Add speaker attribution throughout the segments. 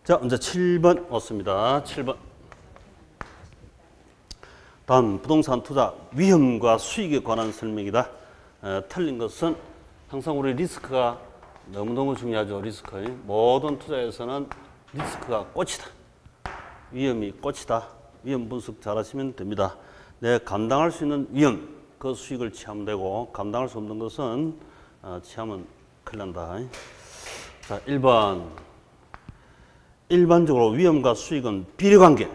Speaker 1: 자, 이제 7번 왔습니다. 7번. 다음 부동산 투자 위험과 수익에 관한 설명이다. 틀린 것은 항상 우리 리스크가 너무너무 중요하죠. 리스크. 모든 투자에서는 리스크가 꽃이다. 위험이 꽃이다. 위험 분석 잘 하시면 됩니다. 내가 감당할 수 있는 위험, 그 수익을 취하면 되고 감당할 수 없는 것은 취하면 큰일 난다. 자, 1번. 일반적으로 위험과 수익은 비례관계.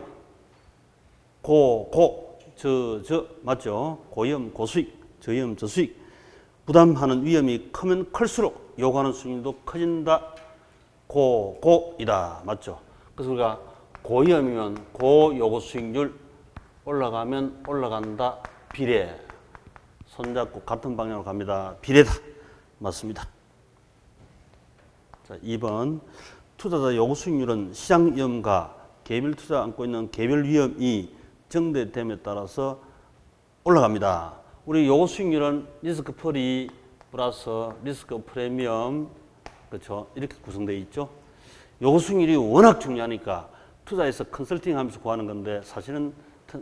Speaker 1: 저 맞죠? 고위험, 고수익, 저위험, 저수익. 부담하는 위험이 크면 클수록 요구하는 수익률도 커진다. 이다. 맞죠? 그래서 우리가 고위험이면 고요구 수익률, 올라가면 올라간다. 비례. 손잡고 같은 방향으로 갑니다. 비례다. 맞습니다. 자, 2번. 투자자 요구 수익률은 시장 위험과 개별 투자가 안고 있는 개별 위험이 정대됨에 따라서 올라갑니다. 우리 요구 수익률은 리스크 프리 플러스 리스크 프리미엄, 그렇죠? 이렇게 구성되어 있죠. 요구 수익률이 워낙 중요하니까 투자에서 컨설팅 하면서 구하는 건데 사실은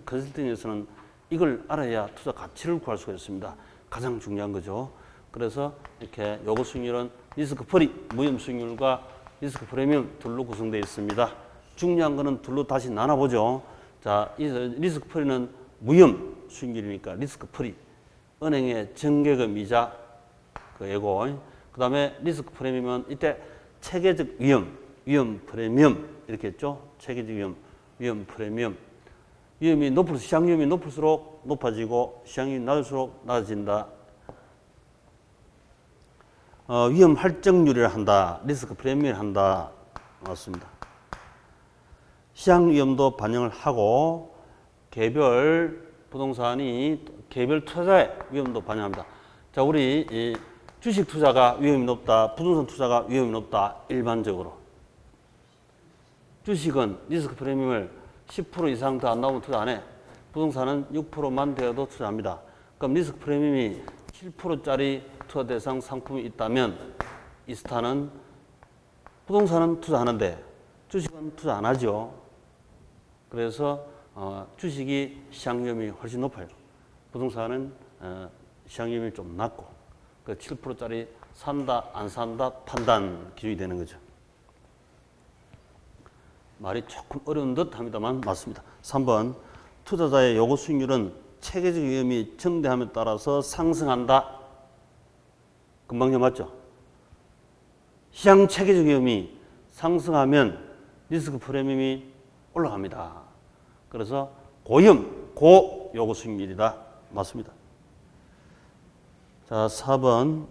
Speaker 1: 컨설팅에서는 이걸 알아야 투자 가치를 구할 수가 있습니다. 가장 중요한 거죠. 그래서 이렇게 요구 수익률은 리스크 프리 무위험 수익률과 리스크 프리미엄 둘로 구성되어 있습니다. 중요한 거는 둘로 다시 나눠보죠. 자, 리스크 프리는 무위험 수익률이니까 리스크 프리. 은행의 정개금 이자 그 예고. 그 다음에 리스크 프리미엄은 이때 체계적 위험 프리미엄 이렇게 했죠. 체계적 위험 프리미엄. 위험이 높을수록 시장 위험이 높을수록 높아지고 시장 위험이 낮을수록 낮아진다. 위험 할증률을 한다. 리스크 프리미엄을 한다. 맞습니다. 시장 위험도 반영을 하고 개별 부동산이 개별 투자의 위험도 반영합니다. 자, 우리 이 주식 투자가 위험이 높다. 부동산 투자가 위험이 높다. 일반적으로. 주식은 리스크 프리미엄을 10% 이상 더 안 나오면 투자 안 해. 부동산은 6%만 되어도 투자합니다. 그럼 리스크 프리미엄이 7%짜리 투자 대상 상품이 있다면 이 스타는 부동산은 투자하는데 주식은 투자 안 하죠. 그래서 주식이 시장 위험이 훨씬 높아요. 부동산은 시장 위험이 좀 낮고 그 7%짜리 산다 안 산다 판단 기준이 되는 거죠. 말이 조금 어려운 듯 합니다만 맞습니다. 3번 투자자의 요구 수익률은 체계적 위험이 정대함에 따라서 상승한다. 금방 좀 맞죠? 시장 체계적 위험이 상승하면 리스크 프리미엄이 올라갑니다. 그래서 고위험, 고요구 수익률이다. 맞습니다. 자, 4번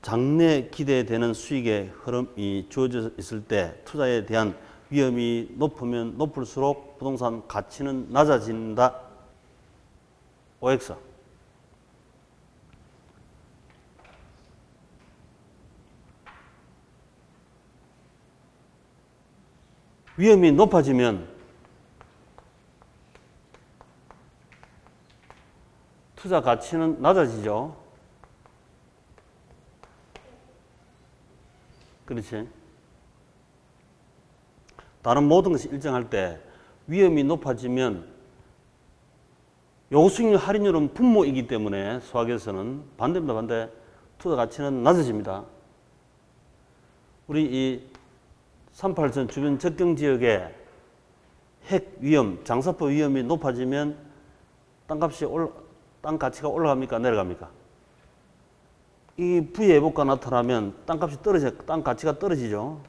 Speaker 1: 장래 기대되는 수익의 흐름이 주어져 있을 때 투자에 대한 위험이 높으면 높을수록 부동산 가치는 낮아진다. OX. 위험이 높아지면 투자 가치는 낮아지죠. 그렇지. 다른 모든 것이 일정할 때 위험이 높아지면 요구 수익률 할인율은 분모이기 때문에 수학에서는 반대입니다. 반대. 투자 가치는 낮아집니다. 우리 이 38선 주변 접경 지역에 핵 위험, 장사포 위험이 높아지면 땅 가치가 올라갑니까? 내려갑니까? 이 부의회복과 나타나면 땅 가치가 떨어지죠.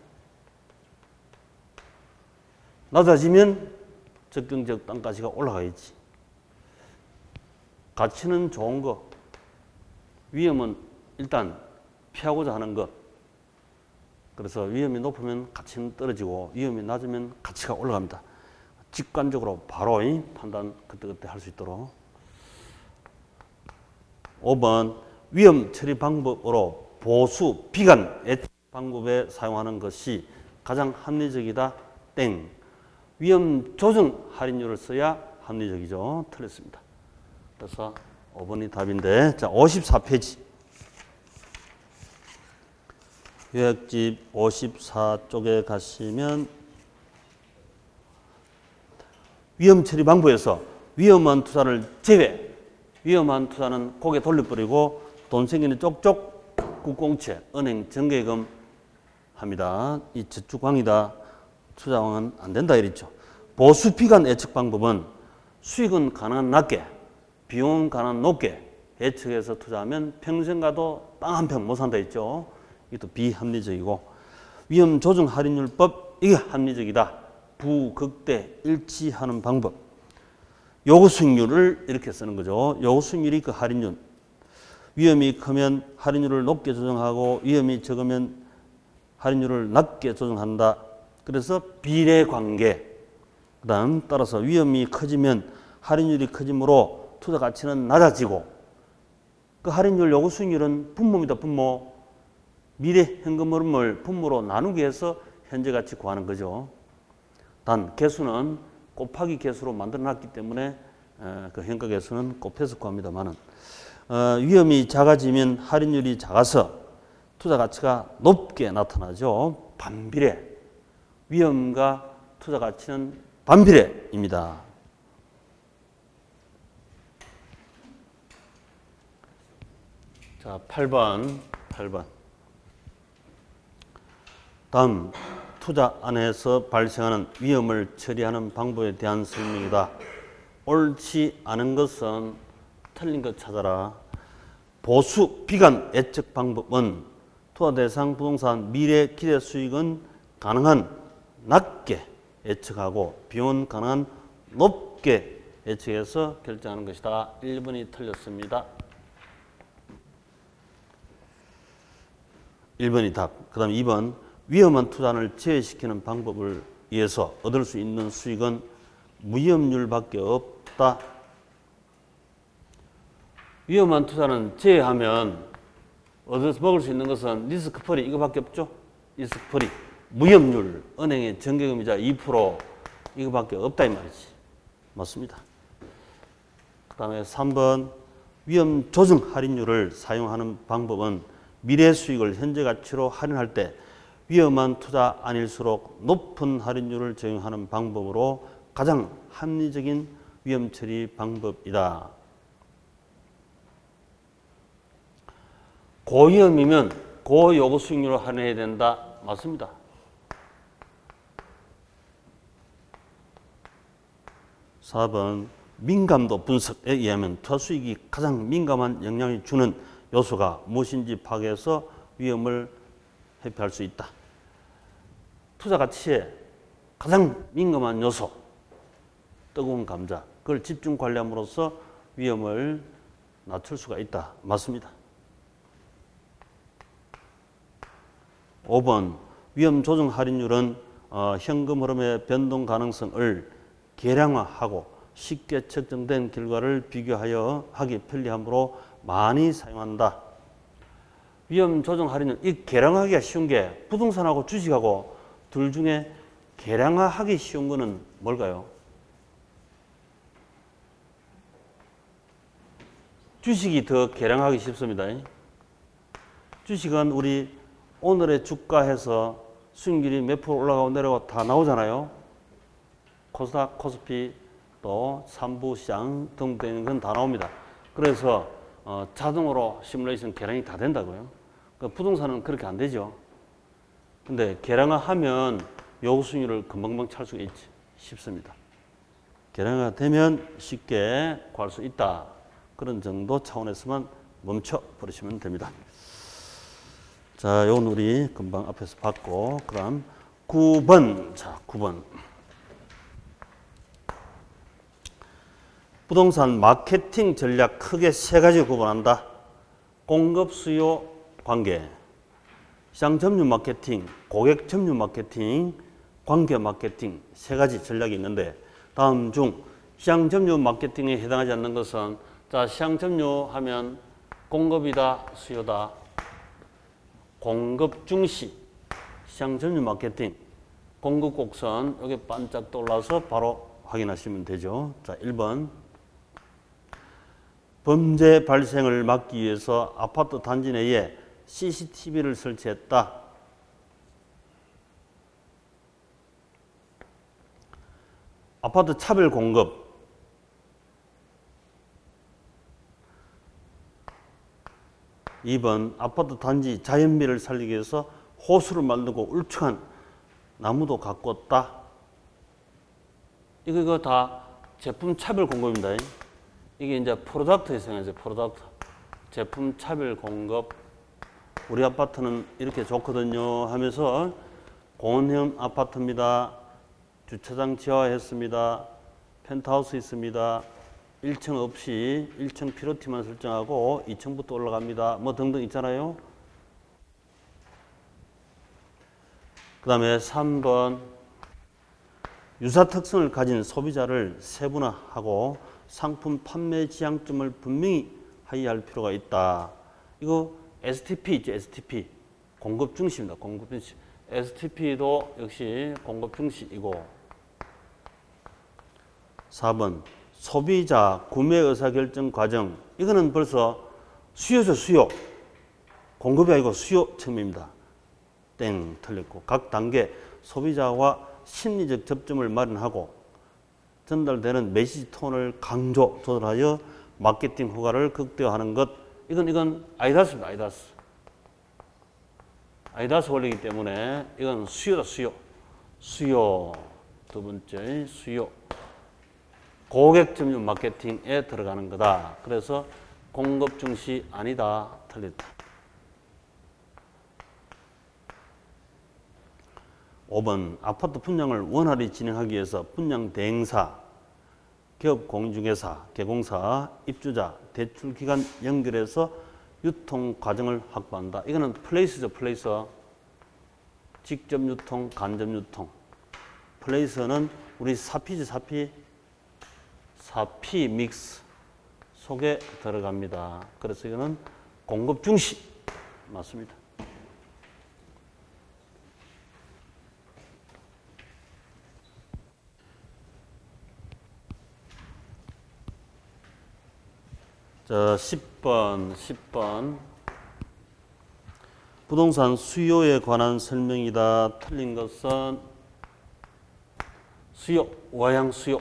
Speaker 1: 낮아지면 접경 지역 땅 가치가 올라가야지. 가치는 좋은 거, 위험은 일단 피하고자 하는 것. 그래서 위험이 높으면 가치는 떨어지고 위험이 낮으면 가치가 올라갑니다. 직관적으로 바로 판단 그때그때 할 수 있도록. 5번 위험 처리 방법으로 보수, 비관, 예측 방법에 사용하는 것이 가장 합리적이다. 땡. 위험 조정 할인율을 써야 합리적이죠. 틀렸습니다. 그래서 5번이 답인데 자 54페이지. 요약집 54쪽에 가시면 위험 처리 방법에서 위험한 투자를 제외, 위험한 투자는 고개 돌려버리고 돈 생기는 쪽쪽 국공채, 은행 정기예금 합니다. 이 저축왕이다. 투자왕은 안 된다 이랬죠. 보수 비관 예측 방법은 수익은 가능한 낮게, 비용은 가능한 높게 예측해서 투자하면 평생 가도 땅 한 평 못 산다 했죠. 이것도 비합리적이고 위험 조정 할인율법 이게 합리적이다. 부극대 일치하는 방법. 요구 수익률을 이렇게 쓰는 거죠. 요구 수익률이 그 할인율. 위험이 크면 할인율을 높게 조정하고 위험이 적으면 할인율을 낮게 조정한다. 그래서 비례 관계. 그다음 따라서 위험이 커지면 할인율이 커지므로 투자 가치는 낮아지고 그 할인율 요구 수익률은 분모입니다. 분모. 미래 현금 흐름을 분모로 나누기 위해서 현재 가치 구하는 거죠. 단 개수는 곱하기 개수로 만들어 놨기 때문에 그 현가 개수는 곱해서 구합니다만은 위험이 작아지면 할인율이 작아서 투자 가치가 높게 나타나죠. 반비례. 위험과 투자 가치는 반비례입니다. 자, 8번. 다음 투자 안에서 발생하는 위험을 처리하는 방법에 대한 설명이다. 옳지 않은 것은 틀린 것 찾아라. 보수 비관 예측 방법은 투자 대상 부동산 미래 기대 수익은 가능한 낮게 예측하고 비용은 가능한 높게 예측해서 결정하는 것이다. 1번이 틀렸습니다. 1번이 답. 그 다음 2번. 위험한 투자를 제외시키는 방법을 위해서 얻을 수 있는 수익은 무위험률밖에 없다. 위험한 투자는 제외하면 얻어서 먹을 수 있는 것은 리스크프리 이거밖에 없죠. 리스크프리. 무위험률, 은행의 정기금이자 2% 이거밖에 없다 이 말이지. 맞습니다. 그 다음에 3번. 위험 조정 할인율을 사용하는 방법은 미래 수익을 현재 가치로 할인할 때 위험한 투자 아닐수록 높은 할인율을 적용하는 방법으로 가장 합리적인 위험 처리 방법이다. 고위험이면 고요구 수익률을 할인해야 된다. 맞습니다. (4번) 민감도 분석에 의하면 투자 수익이 가장 민감한 영향을 주는 요소가 무엇인지 파악해서 위험을 회피할 수 있다. 투자 가치에 가장 민감한 요소, 뜨거운 감자, 그걸 집중 관리함으로써 위험을 낮출 수가 있다. 맞습니다. 5번, 위험 조정 할인율은 현금 흐름의 변동 가능성을 계량화하고 쉽게 측정된 결과를 비교하여 하기 편리하므로 많이 사용한다. 위험 조정 할인율, 이 계량하기가 쉬운 게 부동산하고 주식하고 둘 중에 계량화하기 쉬운 거는 뭘까요? 주식이 더 계량하기 쉽습니다. 주식은 우리 오늘의 주가에서 수익률이 몇 프로 올라가고 내려가고 다 나오잖아요. 코스닥, 코스피, 또 삼부시장 등등된 건 다 나옵니다. 그래서 자동으로 시뮬레이션 계량이 다 된다고요. 그러니까 부동산은 그렇게 안 되죠. 근데 계량화하면 요구 수익률을 금방금방 찾을 수가 있지. 쉽습니다. 계량화 되면 쉽게 구할 수 있다. 그런 정도 차원에서만 멈춰 버리시면 됩니다. 자, 요건 우리 금방 앞에서 봤고, 그럼 9번. 자, 9번. 부동산 마케팅 전략 크게 세 가지 구분한다. 공급 수요 관계, 시장 점유 마케팅, 고객 점유 마케팅, 관계 마케팅 세 가지 전략이 있는데 다음 중 시장 점유 마케팅에 해당하지 않는 것은 자, 시장 점유하면 공급이다, 수요다. 공급 중시, 시장 점유 마케팅, 공급 곡선 여기 반짝 떠올라서 바로 확인하시면 되죠. 자, 1번. 범죄 발생을 막기 위해서 아파트 단지 내에 CCTV를 설치했다. 아파트 차별 공급. 2번 아파트 단지 자연미를 살리기 위해서 호수를 만들고 울창한 나무도 가꿨다. 이거 다 제품 차별 공급입니다. 이게 이제 프로덕트에 생각해서 프로덕트. 제품 차별 공급. 우리 아파트는 이렇게 좋거든요 하면서 공원형 아파트입니다. 주차장 지하화했습니다. 펜트하우스 있습니다. 1층 없이 1층 피로티만 설정하고 2층부터 올라갑니다. 뭐 등등 있잖아요. 그 다음에 3번 유사 특성을 가진 소비자를 세분화하고 상품 판매 지향점을 분명히 하이할 필요가 있다. 이거 STP 있죠. STP. 공급 중시입니다. 공급 중시. STP도 역시 공급 중시이고. 4번 소비자 구매 의사결정 과정. 이거는 벌써 수요죠. 수요. 공급이 아니고 수요 측면입니다. 땡 틀렸고. 각 단계 소비자와 심리적 접점을 마련하고 전달되는 메시지 톤을 강조 조절하여 마케팅 효과를 극대화하는 것. 이건 아이다스입니다. 아이다스. 아이다스 원리이기 때문에 이건 수요다. 수요. 수요. 두 번째 수요. 고객 점유 마케팅에 들어가는 거다. 그래서 공급 중시 아니다. 틀렸다. 5번 아파트 분양을 원활히 진행하기 위해서 분양 대행사, 기업 공인중개사, 개공사, 입주자, 대출기관 연결해서 유통 과정을 확보한다. 이거는 플레이스죠. 플레이서. 직접 유통, 간접 유통. 플레이서는 우리 사피지. 사피 믹스 속에 들어갑니다. 그래서 이거는 공급 중시 맞습니다. 자, 10번. 부동산 수요에 관한 설명이다. 틀린 것은 수요, 우하향 수요.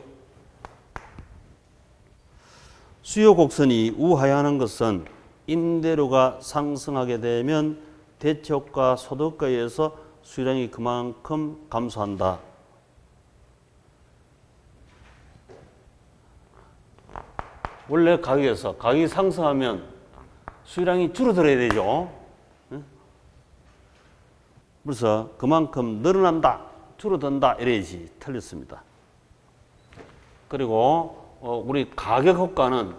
Speaker 1: 수요 곡선이 우하향하는 것은 임대료가 상승하게 되면 대체효과, 소득가에 의해서 수요량이 그만큼 감소한다. 원래 가격에서 가격이 상승하면 수요량이 줄어들어야 되죠. 그래서 그만큼 늘어난다, 줄어든다 이래야지. 틀렸습니다. 그리고 우리 가격 효과는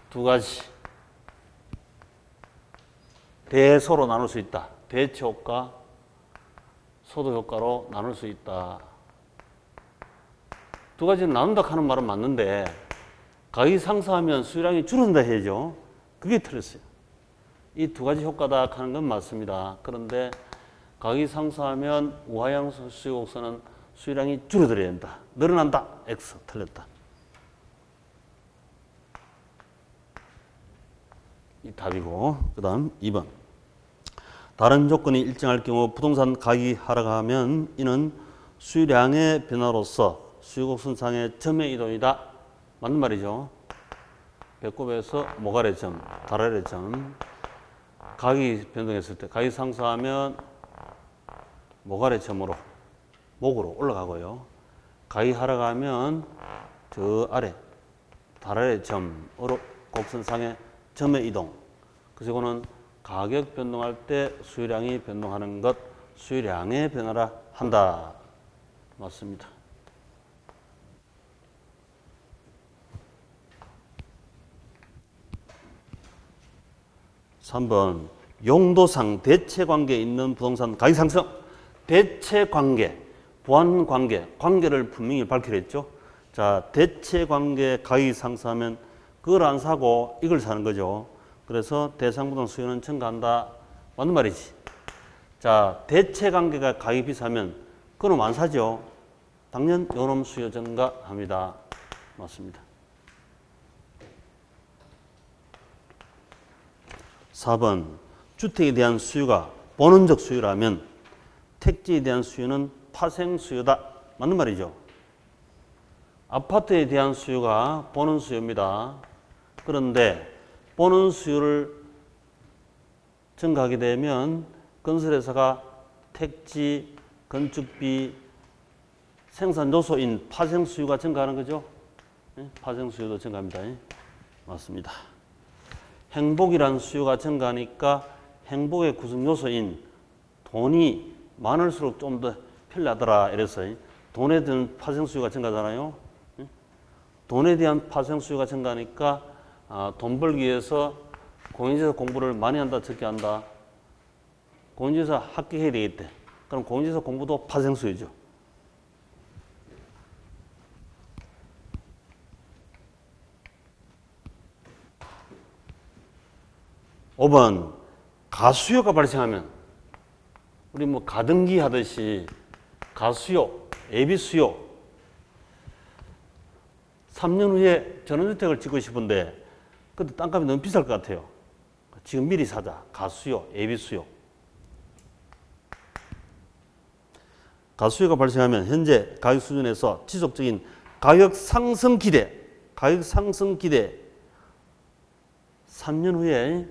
Speaker 1: 두 가지. 대소로 나눌 수 있다. 대체 효과, 소득 효과로 나눌 수 있다. 두 가지는 나눈다 하는 말은 맞는데 가격이 상승하면 수요량이 줄어든다 해야죠. 그게 틀렸어요. 이 두 가지 효과다 하는 건 맞습니다. 그런데 가격이 상승하면 우하향 수요 곡선은 수요량이 줄어들어야 된다. 늘어난다. X 틀렸다. 이 답이고, 그 다음 2번. 다른 조건이 일정할 경우 부동산 가격이 하락하면 이는 수요량의 변화로서 수요곡선상의 점의 이동이다. 맞는 말이죠. 배꼽에서 모가래 점, 다라래 점. 가격이 변동했을 때 가격이 상승하면 모가래 점으로, 목으로 올라가고요. 가격이 하락하면 저 아래 다라래 점으로 곡선상의 점의 이동. 그래서 이거는 가격 변동할 때 수요량이 변동하는 것, 수요량의 변화라 한다. 맞습니다. (3번) 용도상 대체관계에 있는 부동산 가격 상승. 대체관계, 보완관계, 관계를 분명히 밝히려 했죠. 자, 대체관계 가격이 상승하면 그걸 안 사고 이걸 사는 거죠. 그래서 대상부동 수요는 증가한다. 맞는 말이지. 자, 대체관계가 가격이 비싸면 그놈 안 사죠. 당연 요놈 수요 증가합니다. 맞습니다. 4번 주택에 대한 수요가 본원적 수요라면 택지에 대한 수요는 파생 수요다. 맞는 말이죠. 아파트에 대한 수요가 보는 수요입니다. 그런데 보는 수요를 증가하게 되면 건설회사가 택지, 건축비, 생산 요소인 파생 수요가 증가하는 거죠. 파생 수요도 증가합니다. 맞습니다. 행복이란 수요가 증가하니까 행복의 구성 요소인 돈이 많을수록 좀 더 편리하더라 이래서 돈에 대한 파생 수요가 증가하잖아요. 돈에 대한 파생 수요가 증가하니까 돈 벌기 위해서 공인중개사 공부를 많이 한다, 적게 한다. 공인중개사 합격해야 되겠대. 그럼 공인중개사 공부도 파생 수요죠. (5번) 가수요가 발생하면 우리 뭐 가등기 하듯이 가수요, 예비수요 3년 후에 전원주택을 짓고 싶은데 그때 땅값이 너무 비쌀 것 같아요. 지금 미리 사자. 가수요, 예비수요. 가수요가 발생하면 현재 가격 수준에서 지속적인 가격 상승 기대 3년 후에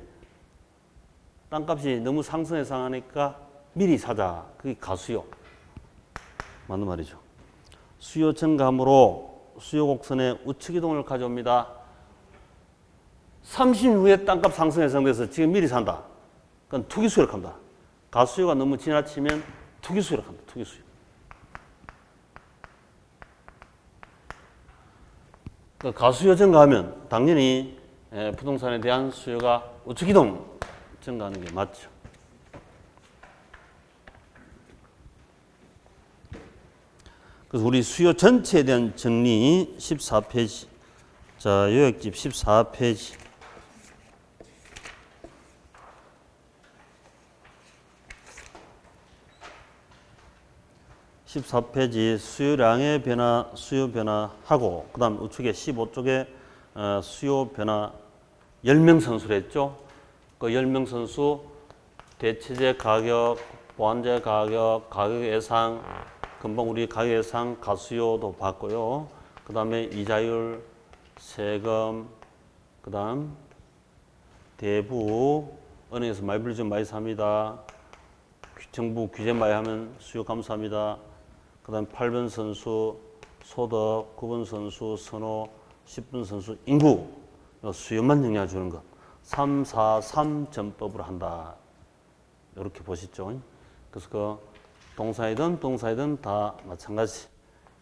Speaker 1: 땅값이 너무 상승해서 하니까 미리 사자. 그게 가수요. 맞는 말이죠. 수요 증가함으로 수요 곡선의 우측 이동을 가져옵니다. 30년 후에 땅값 상승 예상돼서 지금 미리 산다. 그건 투기 수요락합니다. 가수요가 너무 지나치면 투기 수요락합니다. 투기 수요. 가수요 증가하면 당연히 부동산에 대한 수요가 우측 이동 증가하는 게 맞죠. 그래서 우리 수요 전체에 대한 정리 14페이지. 자, 요약집 14페이지. 14페이지 수요량의 변화, 수요 변화하고 그 다음 우측에 15쪽에 수요 변화 10명 선수를 했죠. 그 10명 선수 대체재 가격, 보완재 가격, 가격 예상, 금방 우리 가격 예상 가수요도 봤고요. 그 다음에 이자율, 세금, 그 다음 대부, 은행에서 말불 좀 많이 삽니다. 정부 규제 많이 하면 수요 감소합니다. 그 다음 8번 선수, 소득, 9번 선수, 선호, 10번 선수, 인구, 수요만 영향을 주는 것. 3, 4, 3 전법으로 한다. 이렇게 보시죠. 그래서 그 동사이든 다 마찬가지.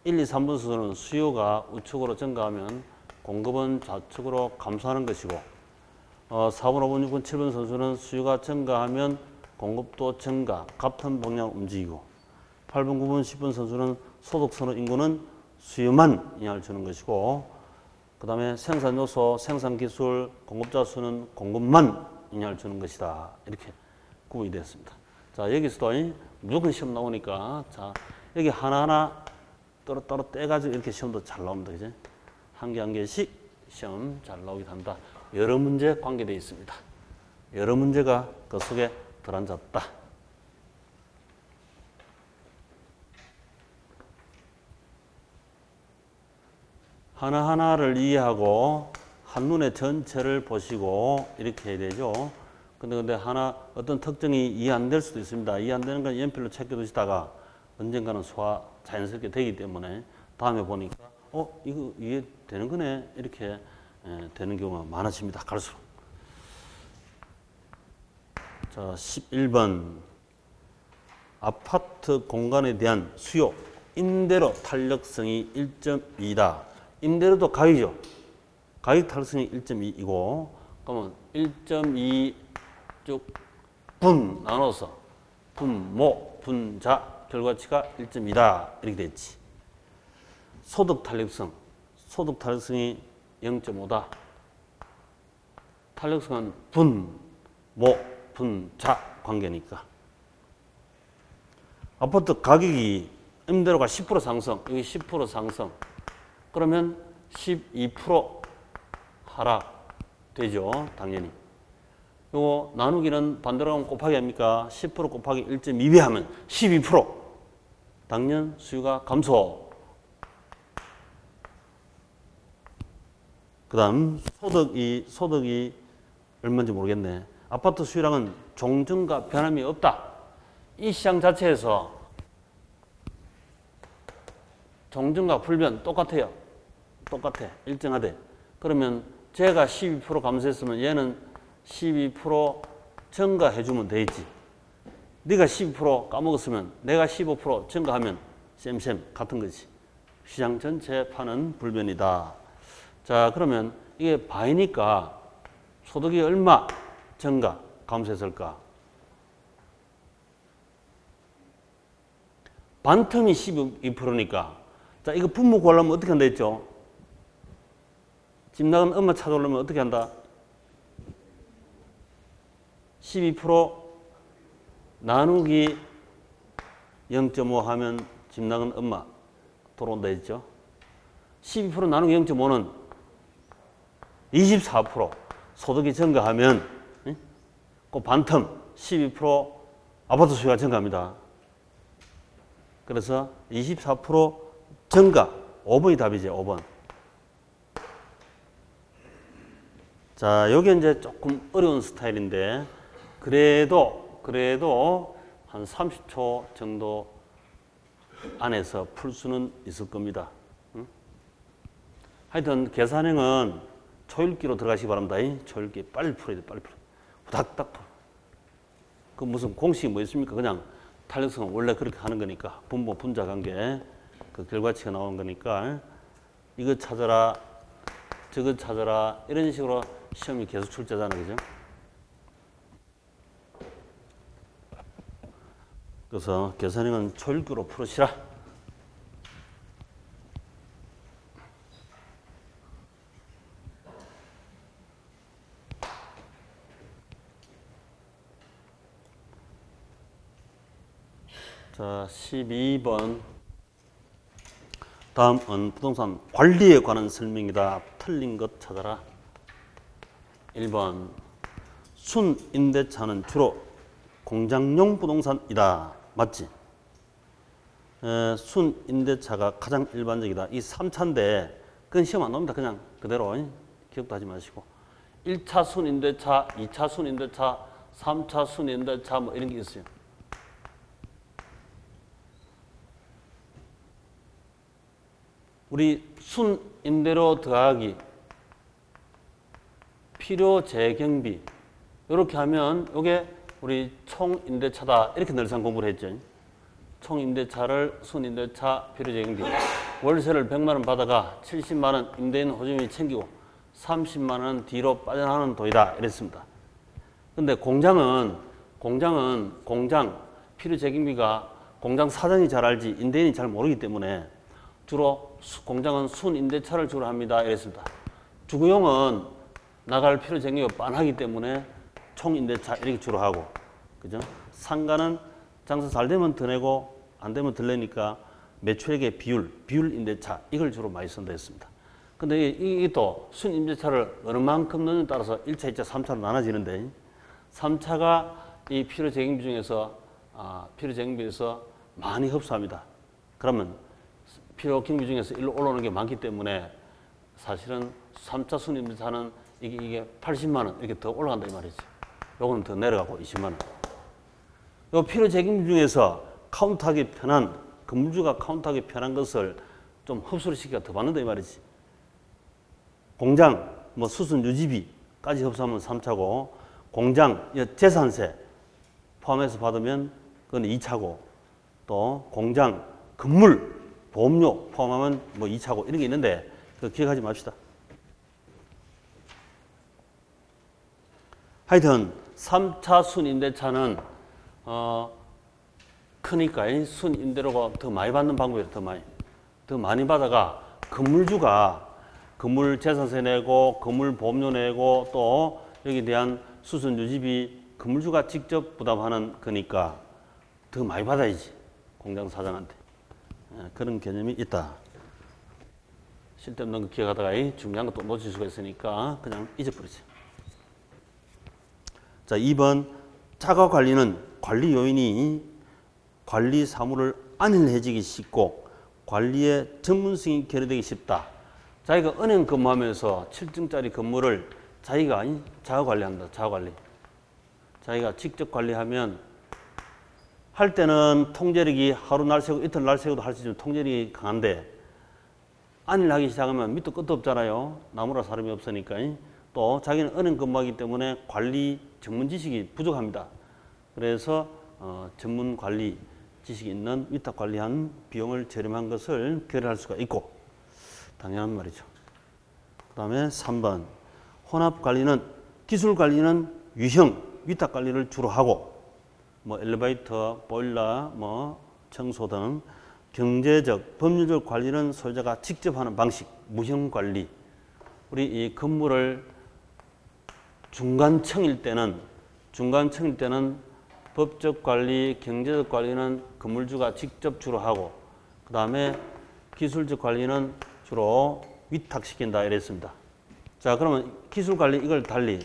Speaker 1: 1, 2, 3번 선수는 수요가 우측으로 증가하면 공급은 좌측으로 감소하는 것이고 4번, 5번, 6번, 7번 선수는 수요가 증가하면 공급도 증가, 같은 방향 움직이고 8번, 9번, 10번 선수는 소득, 선호, 인구는 수요만 영향을 주는 것이고 그 다음에 생산요소, 생산기술, 공급자 수는 공급만 영향을 주는 것이다. 이렇게 구분이 되었습니다. 자, 여기서도 무조건 시험 나오니까 자, 여기 하나하나 따로 떼가지고 이렇게 시험도 잘 나옵니다. 그죠? 한 개 한 개씩 시험 잘 나오기도 한다. 여러 문제 관계되어 있습니다. 여러 문제가 그 속에 들어앉았다. 하나하나를 이해하고 한눈에 전체를 보시고 이렇게 해야 되죠. 근데 하나 어떤 특징이 이해 안 될 수도 있습니다. 이해 안 되는 건 연필로 체크두시다가 언젠가는 소화 자연스럽게 되기 때문에 다음에 보니까 이거 이해되는 거네 이렇게 되는 경우가 많아집니다. 갈수록. 자, 11번 아파트 공간에 대한 수요 임대료 탄력성이 1.2다. 임대료도 가격이죠. 가격 탄력성이 1.2이고 그러면 1.2 쭉 분 나눠서 분모, 분자 결과치가 1.2다. 이렇게 됐지. 소득 탄력성이 0.5다. 탄력성은 분, 모, 분자 관계니까. 아파트 가격이 임대료가 10% 상승, 여기 10% 상승. 그러면 12% 하락 되죠. 당연히. 요거 나누기는 반대로 하면 곱하기 합니까? 10% 곱하기 1.2배 하면 12%. 당년 수요가 감소. 그 다음 소득이 얼마인지 모르겠네. 아파트 수요량은 종전과 변함이 없다. 이 시장 자체에서 종전과 불변 똑같아요. 똑같아. 일정하대. 그러면 제가 12% 감소했으면 얘는 12% 증가해주면 되지. 네가 12% 까먹었으면 내가 15% 증가하면 쌤 같은 거지. 시장 전체 파는 불변이다. 자, 그러면 이게 바이니까 소득이 얼마 증가 감소했을까? 반틈이 12%니까. 자, 이거 분모 구하려면 어떻게 한다 했죠? 집 나간 엄마 찾아오려면 어떻게 한다? 12% 나누기 0.5 하면 집 나간 엄마 돌아온다 했죠? 12% 나누기 0.5는 24% 소득이 증가하면 그 반틈 12% 아파트 수요가 증가합니다. 그래서 24% 증가 5번이 답이죠. 5번. 자, 여기 이제 조금 어려운 스타일인데 그래도 한 30초 정도 안에서 풀 수는 있을 겁니다. 응? 하여튼 계산형은 초읽기로 들어가시기 바랍니다. 초읽기 빨리 풀어야 돼. 빨리 풀어. 후닥닥 풀어. 그 무슨 공식이 뭐 있습니까? 그냥 탄력성은 원래 그렇게 하는 거니까 분모 분자 관계 그 결과치가 나오는 거니까 이거 찾아라 저거 찾아라 이런 식으로 시험이 계속 출제잖아요. 그죠? 그래서 계산형은 초읽기로 풀으시라. 자, 12번. 다음은 부동산 관리에 관한 설명이다. 틀린 것 찾아라. 1번. 순임대차는 주로 공장용 부동산이다. 맞지? 순임대차가 가장 일반적이다. 이 3차인데 그건 시험 안 나옵니다. 그냥 그대로 기억도 하지 마시고. 1차 순임대차, 2차 순임대차, 3차 순임대차 뭐 이런 게 있어요. 우리 순임대료 더하기 필요 재경비 이렇게 하면 이게 우리 총임대차다 이렇게 늘상 공부를 했죠. 총임대차를 순임대차 필요 재경비 월세를 100만 원 받아가 70만 원 임대인 호주인이 챙기고 30만 원 뒤로 빠져나가는 돈이다 이랬습니다. 근데 공장 필요 재경비가 공장 사장이 잘 알지 임대인이 잘 모르기 때문에 주로 공장은 순임대차를 주로 합니다. 이랬습니다. 주거용은 나갈 필요 재경비가 빤하기 때문에 총임대차 이렇게 주로 하고, 그죠? 상가는 장사 잘 되면 더 내고 안 되면 덜 내니까 매출액의 비율 임대차 이걸 주로 많이 쓴다 했습니다. 근데 이게 또 순임대차를 어느 만큼 넣느냐에 따라서 1차, 2차, 3차로 나눠지는데 3차가 이 필요 재경비 중에서 필요 재경비에서 많이 흡수합니다. 그러면 필요 경비 중에서 일로 올라오는 게 많기 때문에 사실은 3차 순임대차는 이게 80만 원 이렇게 더 올라간다 이 말이죠. 요거는 더 내려가고 20만 원. 요 필요 재경비 중에서 카운트하기 편한 건물주가 카운트하기 편한 것을 좀 흡수를 시키기가 더 받는다 이 말이지. 공장 뭐 수순 유지비까지 흡수하면 3차고 공장 재산세 포함해서 받으면 그건 2차고 또 공장 건물 보험료 포함하면 뭐 2차고 이런 게 있는데 그거 기억하지 맙시다. 하여튼 3차 순임대차는 크니까 순임대료가 더 많이 받는 방법이에요. 더 많이 받아가 건물주가 건물 재산세 내고 건물 보험료 내고 또 여기에 대한 수선 유지비 건물주가 직접 부담하는 거니까 더 많이 받아야지 공장 사장한테. 그런 개념이 있다. 쓸데없는 거 기억하다가 중요한 것도 놓칠 수가 있으니까 그냥 잊어버리세요. 자, 2번 자가 관리는 관리 요인이 관리 사무를 안일해지기 쉽고 관리의 전문성이 결여되기 쉽다. 자기가 은행 근무하면서 7층짜리 건물을 자기가 자가 관리합니다. 자가 관리. 자기가 직접 관리하면 할 때는 통제력이 하루 날 새고 이틀 날 새고도 할 수 있는 통제력이 강한데 안일하기 시작하면 밑도 끝도 없잖아요. 나무라 사람이 없으니까. 또 자기는 은행 근무하기 때문에 관리 전문 지식이 부족합니다. 그래서 전문 관리 지식이 있는 위탁 관리한 비용을 저렴한 것을 결여할 수가 있고 당연한 말이죠. 그 다음에 3번 혼합 관리는 기술 관리는 유형 위탁 관리를 주로 하고 뭐 엘리베이터, 보일러, 뭐 청소 등 경제적, 법률적 관리는 소유자가 직접 하는 방식, 무형 관리. 우리 이 건물을 중간층일 때는 법적 관리, 경제적 관리는 건물주가 직접 주로 하고 그 다음에 기술적 관리는 주로 위탁시킨다 이랬습니다. 자, 그러면 기술 관리 이걸 달리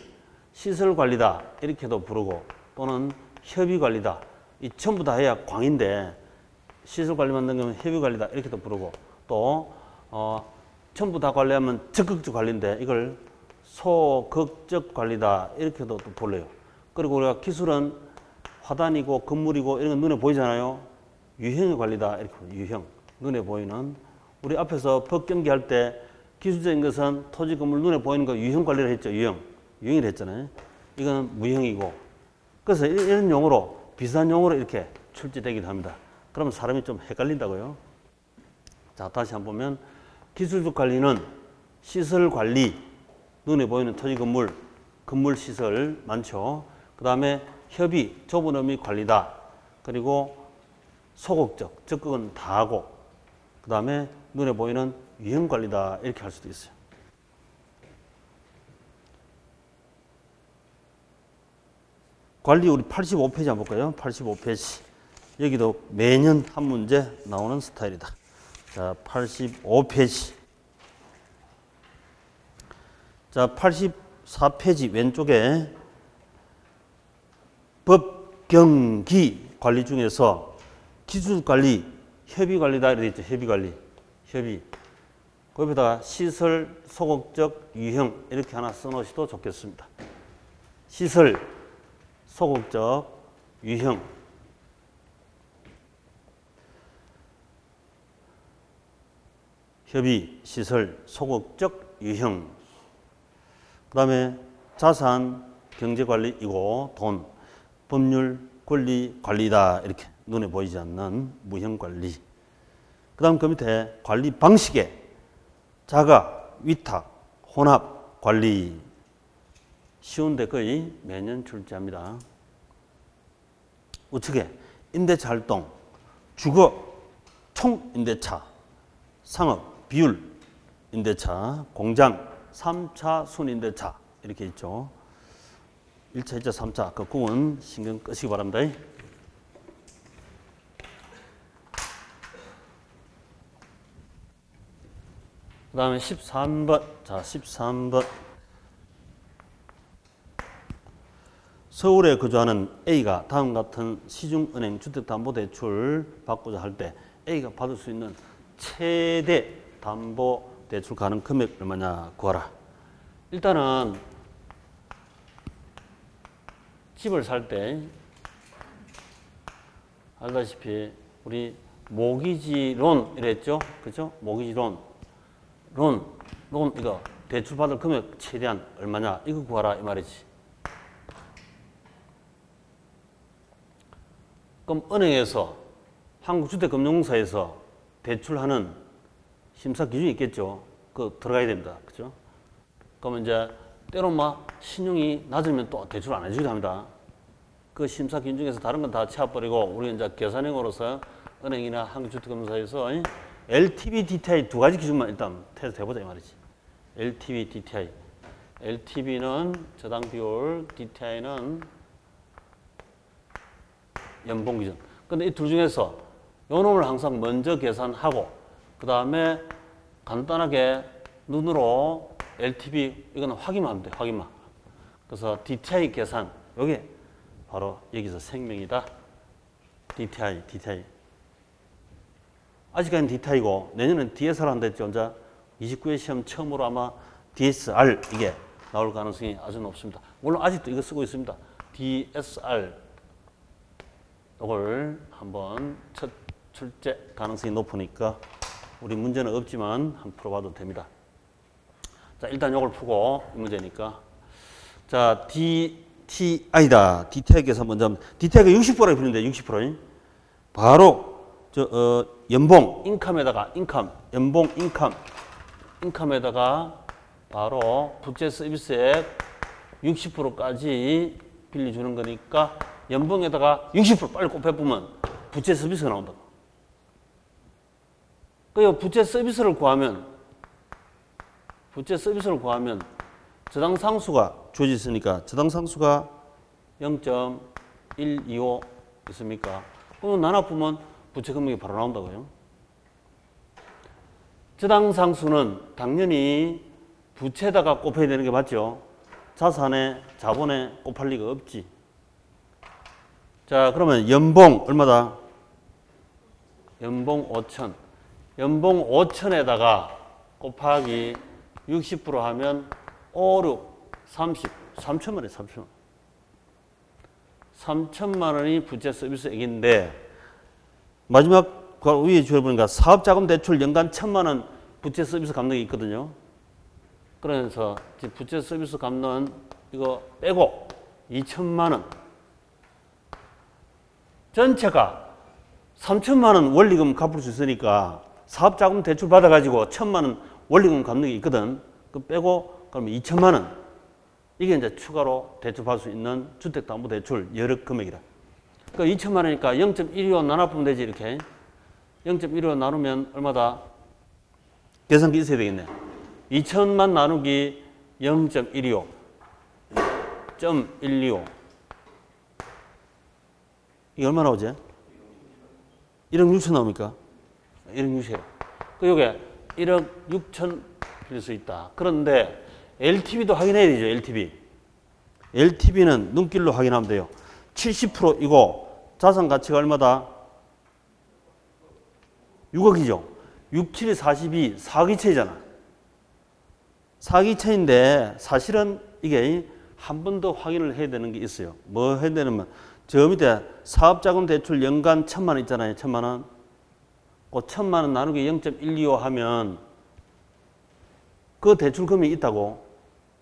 Speaker 1: 시설 관리다 이렇게도 부르고 또는 협의 관리다. 이 전부 다 해야 광인데 시설 관리만 넘기면 협의 관리다 이렇게도 부르고 또 전부 다 관리하면 적극적 관리인데 이걸 소극적 관리다 이렇게도 또 불러요. 그리고 우리가 기술은 화단이고 건물이고 이런 건 눈에 보이잖아요. 유형의 관리다 이렇게 유형 눈에 보이는 우리 앞에서 법 경기할 때 기술적인 것은 토지 건물 눈에 보이는 거 유형 관리를 했죠. 유형이라 했잖아요. 이거는 무형이고 그래서 이런 용어로 비슷한 용어로 이렇게 출제되기도 합니다. 그러면 사람이 좀 헷갈린다고요. 자, 다시 한번 보면 기술적 관리는 시설 관리, 눈에 보이는 토지 건물, 건물 시설 많죠. 그 다음에 협의, 좁은 의미 관리다. 그리고 소극적, 적극은 다 하고 그 다음에 눈에 보이는 유형 관리다 이렇게 할 수도 있어요. 관리 우리 85페이지 한번 볼까요? 85페이지. 여기도 매년 한 문제 나오는 스타일이다. 자, 85페이지. 자, 84페이지 왼쪽에 법경기 관리 중에서 기술관리, 협의관리다 이렇게 있죠. 협의관리. 협의. 거기다가 시설, 소극적, 유형 이렇게 하나 써놓으셔도 좋겠습니다. 시설, 소극적, 유형. 협의, 시설, 소극적, 유형. 그 다음에 자산, 경제관리이고 돈, 법률, 권리, 관리다 이렇게 눈에 보이지 않는 무형관리. 그 다음 그 밑에 관리 방식에 자가, 위탁, 혼합, 관리. 쉬운데 거의 매년 출제합니다. 우측에 임대차 활동, 주거, 총임대차, 상업, 비율, 임대차, 공장, 3차 순임대차 이렇게 있죠. 1차, 2차, 3차 그 구분 신경 끄시기 바랍니다. 그 다음에 13번. 자, 13번. 서울에 거주하는 A가 다음 같은 시중은행 주택담보대출 받고자 할 때 A가 받을 수 있는 최대 담보대출 가능 금액 얼마냐 구하라. 일단은 집을 살 때 알다시피 우리 모기지론 이랬죠. 그죠? 모기지론. 론 이거 대출 받을 금액 최대한 얼마냐 이거 구하라 이 말이지. 그럼 은행에서 한국주택금융공사에서 대출하는 심사 기준이 있겠죠. 그거 들어가야 됩니다. 그죠? 그러면 이제 때론 막 신용이 낮으면 또 대출 안 해주기도 합니다. 그 심사 기준 중에서 다른 건 다 채워버리고 우리 이제 계산형으로서 은행이나 한국주택금융공사에서 LTV, DTI 두 가지 기준만 일단 테스트 해보자 이 말이지. LTV, DTI. LTV는 저당 비율, DTI는 연봉 기준. 근데 이 둘 중에서 요 놈을 항상 먼저 계산하고 그 다음에 간단하게 눈으로 LTV 이거는 확인만 하면 돼. 확인만. 그래서 DTI 계산 요게 바로 여기서 생명이다. DTI. 아직까지는 DTI고 내년엔 DSR 한다 했죠. 혼자 29회 시험 처음으로 아마 DSR 이게 나올 가능성이 아주 높습니다. 물론 아직도 이거 쓰고 있습니다. DSR 이걸 한번 첫 출제 가능성이 높으니까 우리 문제는 없지만 한번 풀어봐도 됩니다. 자, 일단 이걸 풀고 이 문제니까. 자, DTI다. DTI에서 먼저 DTI가 60%라고 부르는데 60%. 바로 연봉 인컴에다가 인컴에다가 바로 부채 서비스액 60%까지 빌려주는 거니까 연봉에다가 60% 빨리 곱해보면 부채 서비스가 나온다. 그 부채 서비스를 구하면 저당 상수가 주어져 있으니까 저당 상수가 0.125 있습니까? 그러면 나눠보면 부채 금액이 바로 나온다고요. 저당 상수는 당연히 부채에다가 곱해야 되는 게 맞죠. 자산에 자본에 곱할 리가 없지. 자, 그러면 연봉 얼마다? 연봉 5천. 연봉 5천에다가 곱하기 60% 하면 5, 6, 30, 3천만 원이에요. 3천만 원. 3천만 원이 부채 서비스액인데 마지막 위에 주어보니까 사업자금 대출 연간 1천만 원 부채 서비스 갚는 게 있거든요. 그래서 부채 서비스 갚는 이거 빼고 2천만 원 전체가 3천만 원 원리금 갚을 수 있으니까 사업자금 대출 받아가지고 1천만 원 원리금 갚는 게 있거든. 그 빼고 그러면 2천만 원. 이게 이제 추가로 대출받을 수 있는 주택담보대출 여력 금액이라. 그 2천만 원이니까 0.125 나눠보면 되지 이렇게. 0.125 나누면 얼마다? 계산기 있어야 되겠네. 2천만 나누기 0.125. 0.125. 이게 얼마 나오지? 1억 6천 나옵니까? 1억 6천. 그 요게 1억 6천 빌릴 수 있다. 그런데 LTV도 확인해야 되죠. LTV는 눈길로 확인하면 돼요. 70%이고 자산 가치가 얼마다? 6억이죠. 6, 7, 42, 4기차이잖아. 4기차인데 사실은 이게 한 번 더 확인을 해야 되는 게 있어요. 뭐 해야 되냐면 저 밑에 사업자금 대출 연간 1천만 원 있잖아요. 1천만 원. 그 1천만 원 나누기 0.125 하면 그 대출 금액이 있다고.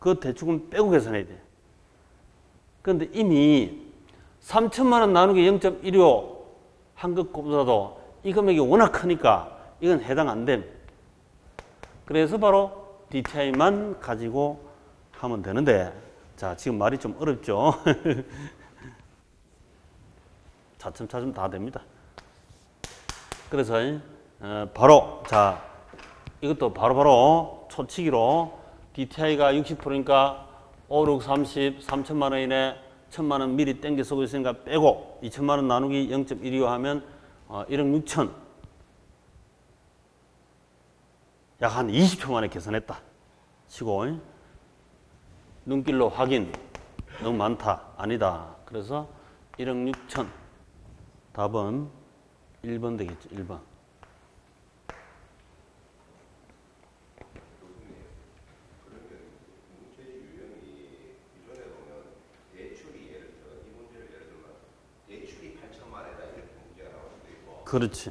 Speaker 1: 그 대출금 빼고 계산해야 돼. 그런데 이미 3천만 원 나누기 0.125 한 것보다도 이 금액이 워낙 크니까 이건 해당 안 됨. 그래서 바로 DTI만 가지고 하면 되는데, 자, 지금 말이 좀 어렵죠? 차츰차츰 다 됩니다. 그래서 바로 자 이것도 바로바로 초치기로 DTI가 60%니까 5, 6, 30, 3천만 원이네. 1천만 원 미리 땡겨 쓰고 있으니까 빼고 2천만 원 나누기 0.125 하면 1억 6천. 약 한 20초 만에 계산했다 치고 눈길로 확인 너무 많다. 아니다. 그래서 1억 6천. 답은 1번 되겠죠. 1번. 그렇지.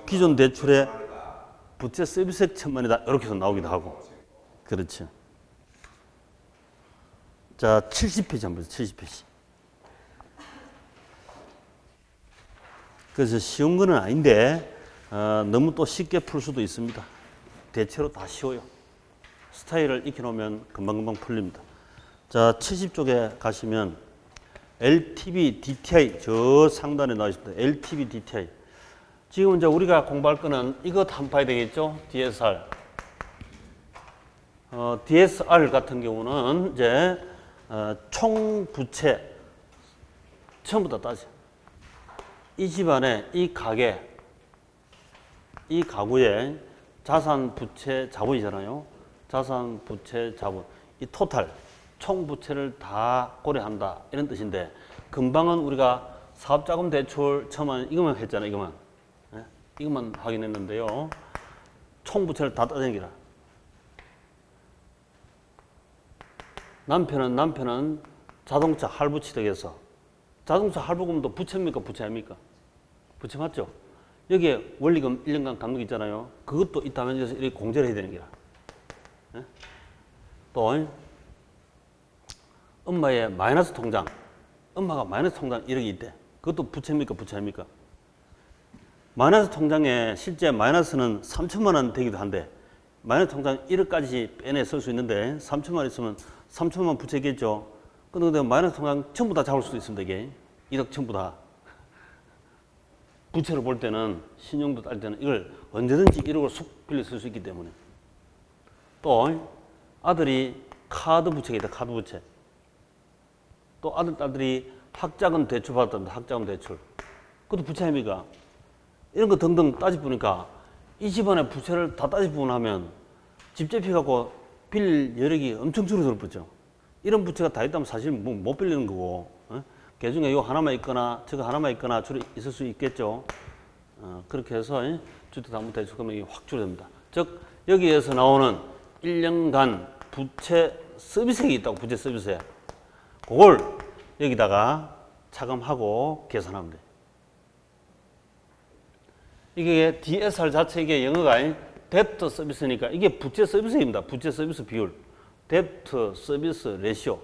Speaker 1: 기존 대출에 부채 서비스액 1천만이다. 이렇게 해서 나오기도 하고. 그렇지. 자, 70페이지 한번 보세요. 70페이지. 그래서 쉬운 거는 아닌데 너무 또 쉽게 풀 수도 있습니다. 대체로 다 쉬워요. 스타일을 익혀놓으면 금방금방 풀립니다. 자, 70쪽에 가시면 LTV, DTI 저 상단에 나와 있습니다. LTV, DTI. 지금 이제 우리가 공부할 거는 이것 한번 봐야 되겠죠? DSR. DSR 같은 경우는 이제 총 부채 처음부터 따져. 이 집안에 이 가게, 이 가구의 자산, 부채, 자본이잖아요. 자산, 부채, 자본. 이 토탈, 총 부채를 다 고려한다. 이런 뜻인데 금방은 우리가 사업자금 대출 처음에 이것만 했잖아요. 이것만. 예? 이것만 확인했는데요. 총 부채를 다 따져내기라. 남편은 자동차 할부 취득해서 자동차 할부금도 부채입니까? 부채 아닙니까? 부채 맞죠? 여기에 원리금 1년간 감독 있잖아요. 그것도 있다면 이렇게 공제를 해야 되는 거야. 예? 또 엄마의 마이너스 통장, 엄마가 마이너스 통장 1억이 있대. 그것도 부채입니까? 부채 아닙니까? 마이너스 통장에 실제 마이너스는 3천만 원 되기도 한데 마이너스 통장 1억까지 빼내 쓸 수 있는데 3천만 원 있으면 3천만 원 부채겠죠. 근데 마이너스 통장 전부 다 잡을 수도 있습니다. 이게 1억 전부 다. 부채를 볼 때는 신용도 딸 때는 이걸 언제든지 1억을 쑥 빌려 쓸 수 있기 때문에. 또 아들이 카드 부채가 있다. 카드 부채. 또 아들, 딸들이 학자금 대출 받았던데 학자금 대출. 그것도 부채 아닙니까? 이런 거 등등 따져보니까 이 집안의 부채를 다 따져보면 집 잡혀갖고 빌릴 여력이 엄청 줄어들었죠. 이런 부채가 다 있다면 사실 못 빌리는 거고, 그 중에 이거 하나만 있거나 저거 하나만 있거나 주로 있을 수 있겠죠. 그렇게 해서 주택담보대출 금액이 확 줄어듭니다. 즉 여기에서 나오는 1년간 부채 서비스액이 있다고. 부채 서비스액. 그걸 여기다가 차감하고 계산하면 돼. 이게 DSR 자체 이게 영어가 데프트 서비스니까 이게 부채 서비스입니다. 부채 서비스 비율. 데프트 서비스 레시오.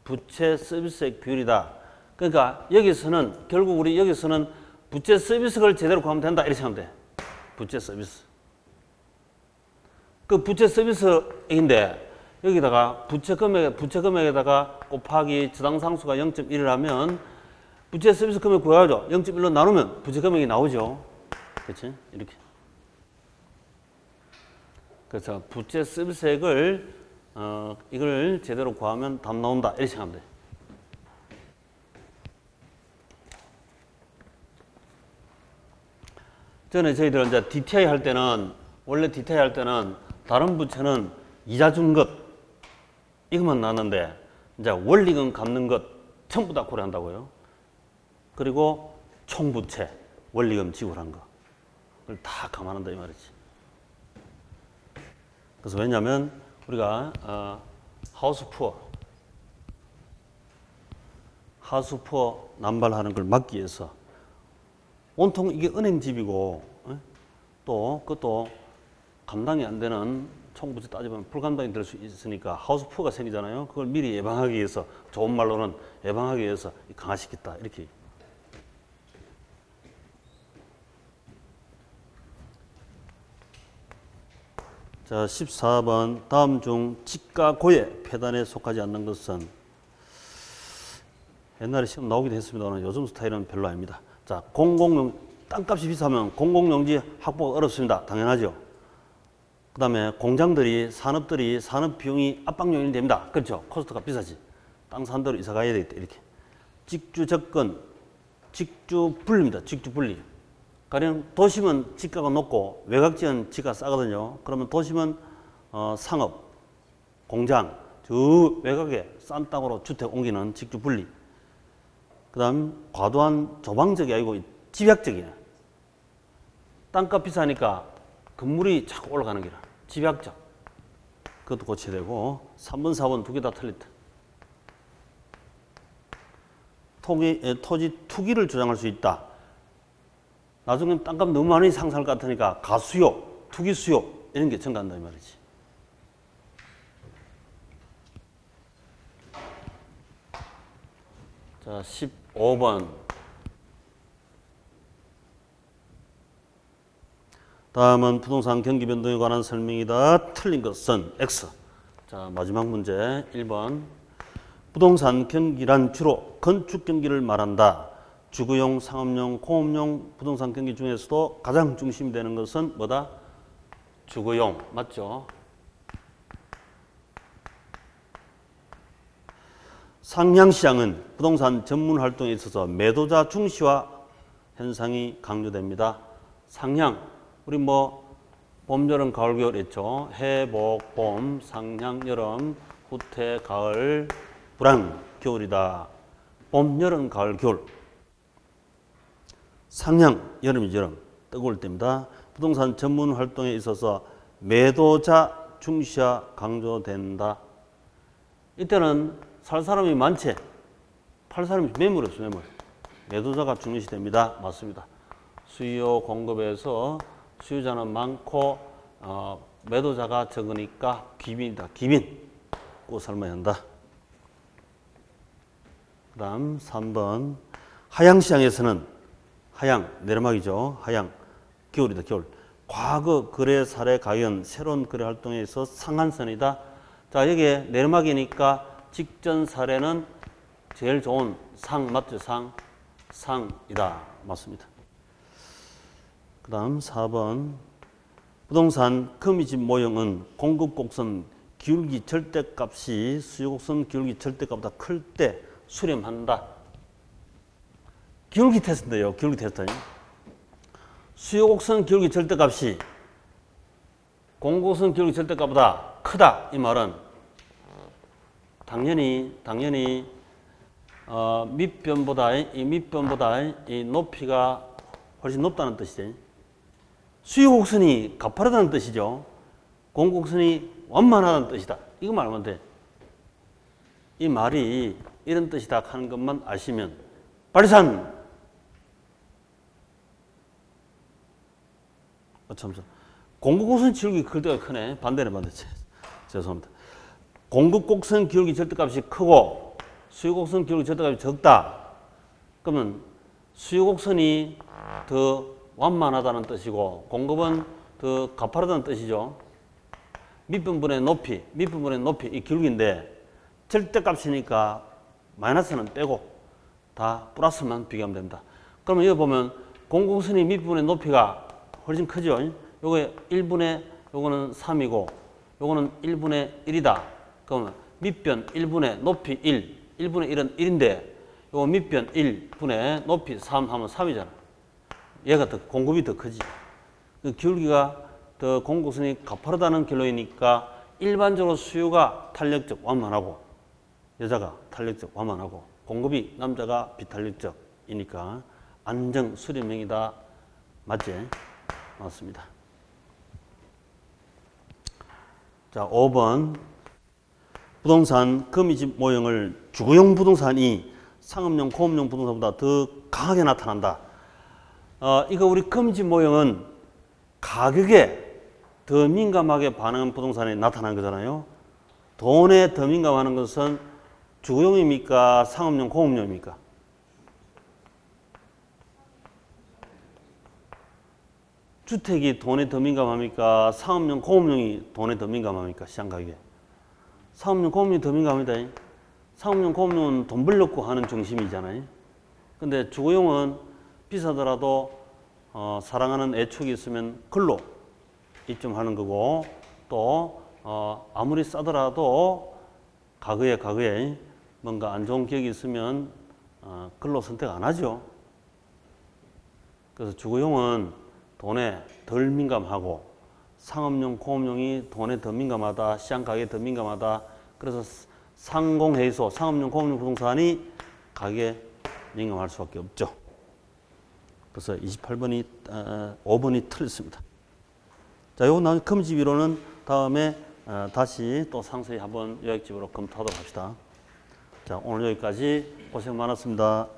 Speaker 1: 부채 서비스액 비율이다. 그러니까 여기서는 결국 우리 여기서는 부채 서비스를 제대로 구하면 된다. 이렇게 생각하면 돼. 부채 서비스. 그 부채 서비스인데 여기다가 부채 금액에다가 곱하기 저당상수가 0.1이라면 부채 서비스 금액 구해야죠. 0.1로 나누면 부채 금액이 나오죠. 그렇지? 이렇게. 그래서 부채 서비스액을 이걸 제대로 구하면 답 나온다. 이렇게 생각하면 돼. 전에 저희들 이제 DTI 할 때는 원래 DTI 할 때는 다른 부채는 이자 준 것 이것만 나왔는데 이제 원리금 갚는 것 전부 다 고려한다고요. 그리고 총부채 원리금 지불한 거 그걸 다 감안한다 이 말이지. 그래서 왜냐하면 우리가 하우스푸어 남발하는 걸 막기 위해서 온통 이게 은행집이고 또 그것도 감당이 안 되는 총부채 따지면 불감당이 될 수 있으니까 하우스푸어가 생기잖아요. 그걸 미리 예방하기 위해서 좋은 말로는 예방하기 위해서 강화시켰다 이렇게. 자 14번 다음 중 지가 고의 폐단에 속하지 않는 것은 옛날에 시험 나오기도 했습니다만 요즘 스타일은 별로 아닙니다. 자, 땅값이 비싸면 공공용지 확보가 어렵습니다. 당연하죠. 그 다음에 공장들이, 산업들이 산업 비용이 압박 요인이 됩니다. 그렇죠. 코스트가 비싸지. 땅 산 대로 이사 가야 되겠다. 이렇게. 직주 접근, 직주 분리입니다. 직주 분리. 가령 도심은 지가가 높고 외곽지은 지가가 싸거든요. 그러면 도심은 상업, 공장, 저 외곽에 싼 땅으로 주택 옮기는 직주 분리. 그 다음 과도한 조방적이 아니고 집약적이야. 땅값 비싸니까 건물이 자꾸 올라가는 게라. 집약적. 그것도 고쳐야 되고 3번, 4번 두 개 다 틀렸다. 토지 투기를 주장할 수 있다. 나중에 땅값 너무 많이 상승할 것 같으니까 가수요, 투기 수요 이런 게 증가한다 이 말이지. 자, 15번. 다음은 부동산 경기 변동에 관한 설명이다. 틀린 것은 X. 자, 마지막 문제 1번. 부동산 경기란 주로 건축 경기를 말한다. 주거용, 상업용, 공업용 부동산 경기 중에서도 가장 중심이 되는 것은 뭐다? 주거용. 맞죠? 상향시장은 부동산 전문 활동에 있어서 매도자 중시화 현상이 강조됩니다. 상향. 우리 봄, 여름, 가을, 겨울 했죠. 해, 복, 봄, 상향, 여름, 후퇴, 가을, 불황, 겨울이다. 봄, 여름, 가을, 겨울. 상향, 여름이죠, 여름. 뜨거울 때입니다. 부동산 전문 활동에 있어서 매도자 중시가 강조된다. 이때는 살 사람이 많지, 팔 사람이 매물이 없어, 매물. 매도자가 중시됩니다. 맞습니다. 수요 공급에서 수요자는 많고 매도자가 적으니까 기빈이다. 기빈. 꼭 삶아야 한다. 그 다음 3번. 하향시장에서는 하향, 내리막이죠. 하향. 겨울이다. 겨울. 과거 거래 사례 가연 새로운 거래 활동에 있어 상한선이다. 자, 여기에 내리막이니까 직전 사례는 제일 좋은 상 맞죠? 상이다. 맞습니다. 그 다음 4번. 부동산 거미집 모형은 공급 곡선 기울기 절대값이 수요 곡선 기울기 절대값보다 클 때 수렴한다. 기울기 테스트인데요. 기울기 테스트. 수요 곡선 기울기 절대값이 공급 곡선 기울기 절대값보다 크다. 이 말은 당연히 밑변보다 이 높이가 훨씬 높다는 뜻이지. 수요 곡선이 가파르다는 뜻이죠. 공급 곡선이 완만하다는 뜻이다. 이거 말하면 돼. 이 말이 이런 뜻이다 하는 것만 아시면 발산. 공급 곡선 기울기 클 때가 크네. 반대네, 반대. 죄송합니다. 공급 곡선 기울기 절대값이 크고 수요 곡선 기울기 절대값이 적다. 그러면 수요 곡선이 더 완만하다는 뜻이고 공급은 더 가파르다는 뜻이죠. 밑분분의 높이 이 기울기인데 절대값이니까 마이너스는 빼고 다 플러스만 비교하면 됩니다. 그러면 여기 보면 공급선이 밑분의 높이가 훨씬 크죠. 요거 1분의 요거는 3이고 요거는 1분의 1이다. 그러면 밑변 1분의 높이 1분의 1은 1인데 요거 밑변 1분의 높이 3 하면 3이잖아. 얘가 더 공급이 더 크지. 그 기울기가 더 공급선이 가파르다는 결론이니까 일반적으로 수요가 탄력적 완만하고 여자가 탄력적 완만하고 공급이 남자가 비탄력적이니까 안정 수렴형이다. 맞지? 맞습니다. 자, 5번. 부동산 거미집 모형을 주거용 부동산이 상업용, 공업용 부동산보다 더 강하게 나타난다. 이거 우리 거미집 모형은 가격에 더 민감하게 반응하는 부동산이 나타나는 거잖아요. 돈에 더 민감하는 것은 주거용입니까? 상업용, 공업용입니까? 주택이 돈에 더 민감합니까? 상업용, 공업용이 돈에 더 민감합니까? 시장 가격에. 상업용, 공업용이 더 민감합니다. 상업용, 공업용은 돈 벌려고 하는 중심이잖아요. 근데 주거용은 비싸더라도 사랑하는 애축이 있으면 글로 입점하는 거고 또 아무리 싸더라도 가거에 뭔가 안 좋은 기억이 있으면 글로 선택 안 하죠. 그래서 주거용은 돈에 덜 민감하고 상업용, 공업용이 돈에 더 민감하다. 시장 가격에 더 민감하다. 그래서 상공회의소, 상업용, 공업용 부동산이 가격에 민감할 수밖에 없죠. 그래서 28번이 5번이 틀렸습니다. 자, 요거 나온 거미집 이론은 다음에 다시 또 상세히 한번 요약집으로 검토하도록 합시다. 자, 오늘 여기까지 고생 많았습니다.